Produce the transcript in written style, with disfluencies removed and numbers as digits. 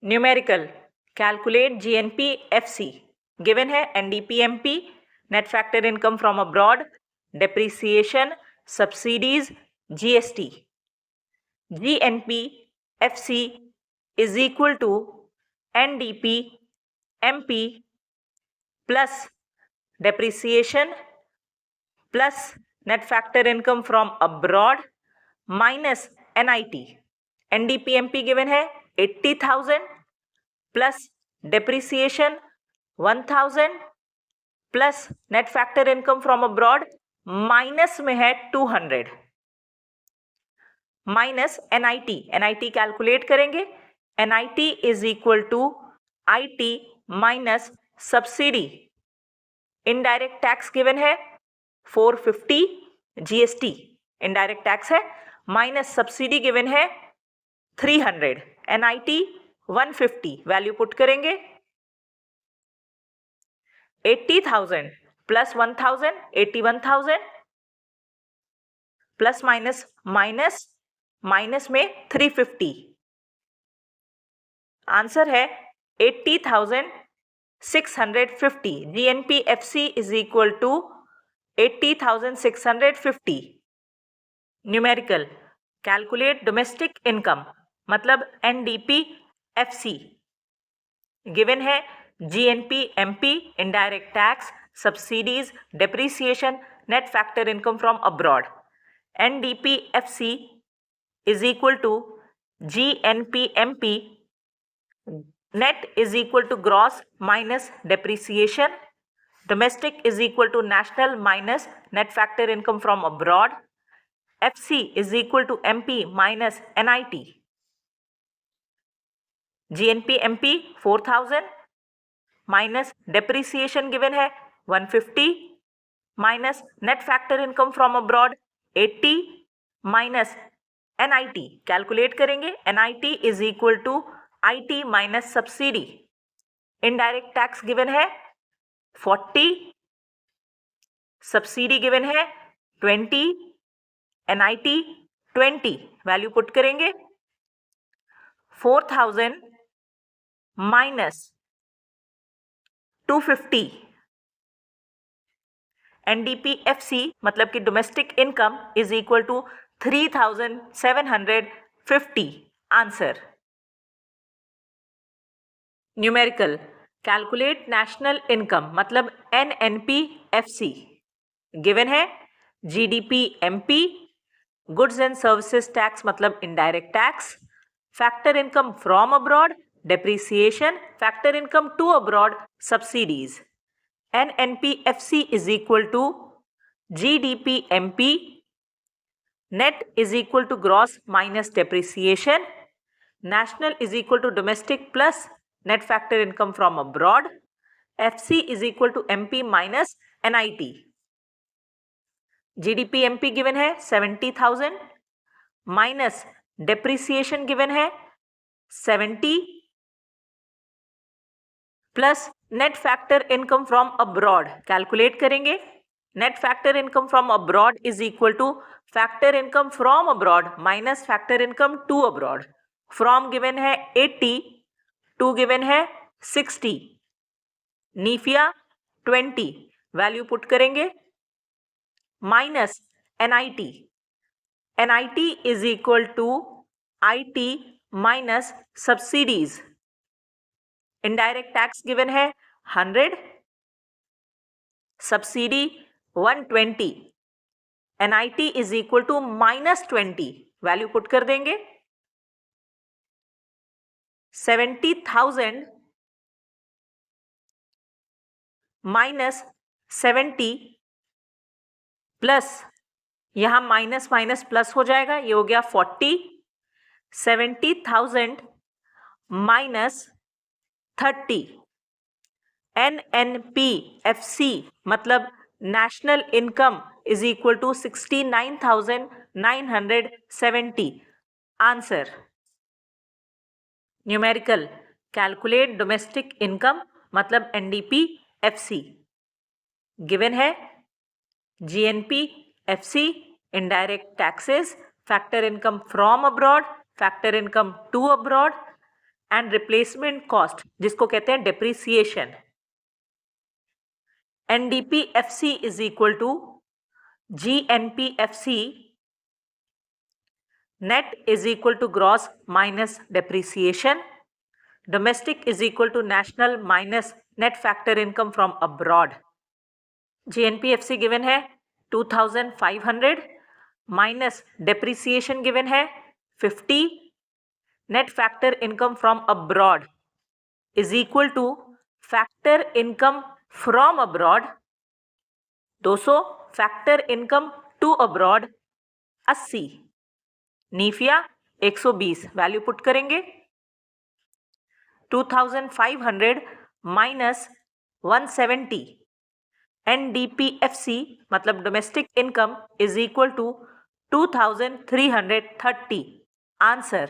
Numerical calculate GNP-FC given है NDP-MP net factor income from abroad depreciation subsidies GST GNP-FC is equal to NDP-MP plus depreciation plus net factor income from abroad minus NIT. NDP-MP given है 80,000 plus depreciation 1,000 plus net factor income from abroad minus में है 200 minus NIT calculate करेंगे. NIT is equal to IT minus subsidy. Indirect tax given है 450 GST indirect tax है minus subsidy given है 300. NIT 150 value put करेंगे. 80,000 plus 1,000 81,000 plus minus minus minus में 350. Answer है 80,650. GNP-FC is equal to 80,650. Numerical calculate domestic income मतलब NDP-FC given है GNP-MP indirect tax subsidies depreciation net factor income from abroad. NDP-FC is equal to GNP-MP net is equal to gross minus depreciation. Domestic is equal to national minus net factor income from abroad. FC is equal to MP minus NIT. GNP-MP 4,000 minus depreciation given है 150 minus net factor income from abroad 80 minus NIT calculate करेंगे. NIT is equal to IT minus subsidy. Indirect tax given है 40 subsidy given है 20 NIT 20 value put करेंगे. 4,000 minus 250 NDP-FC मतलब कि domestic income is equal to 3,750. Answer. Numerical calculate national income मतलब NNP-FC given है GDP-MP goods and services tax मतलब indirect tax factor income from abroad depreciation factor income to abroad subsidies. NNP-FC is equal to GDP-MP net is equal to gross minus depreciation. National is equal to domestic plus net factor income from abroad. FC is equal to MP minus NIT. GDP-MP given है 70,000 minus depreciation given है 70 plus net factor income from abroad calculate करेंगे. Net factor income from abroad is equal to factor income from abroad minus factor income to abroad. From given है 80 to given है 60 नीफिया 20 value put करेंगे minus NIT is equal to IT minus subsidies. Indirect tax given है 100 subsidy 120 NIT is equal to minus 20 value put कर देंगे. 70,000 minus 70 plus यहां minus minus plus हो जाएगा ये हो गया 40. 70,000 माइनस 30 NNP-FC मतलब national income is equal to 69,970. Answer. Numerical calculate domestic income मतलब NDP-FC गिवन है GNP-FC indirect taxes factor income from abroad factor income to abroad and replacement cost जिसको कहते हैं depreciation. NDPFC is equal to GNPFC net is equal to gross minus depreciation. Domestic is equal to national minus net factor income from abroad. GNPFC given है 2500 minus depreciation given है 50. Net factor income from abroad is equal to factor income from abroad 200. Factor income to abroad 80. नीफिया 120. Value put करेंगे 2500 minus 170. NDPFC मतलब domestic income is equal to 2330. Answer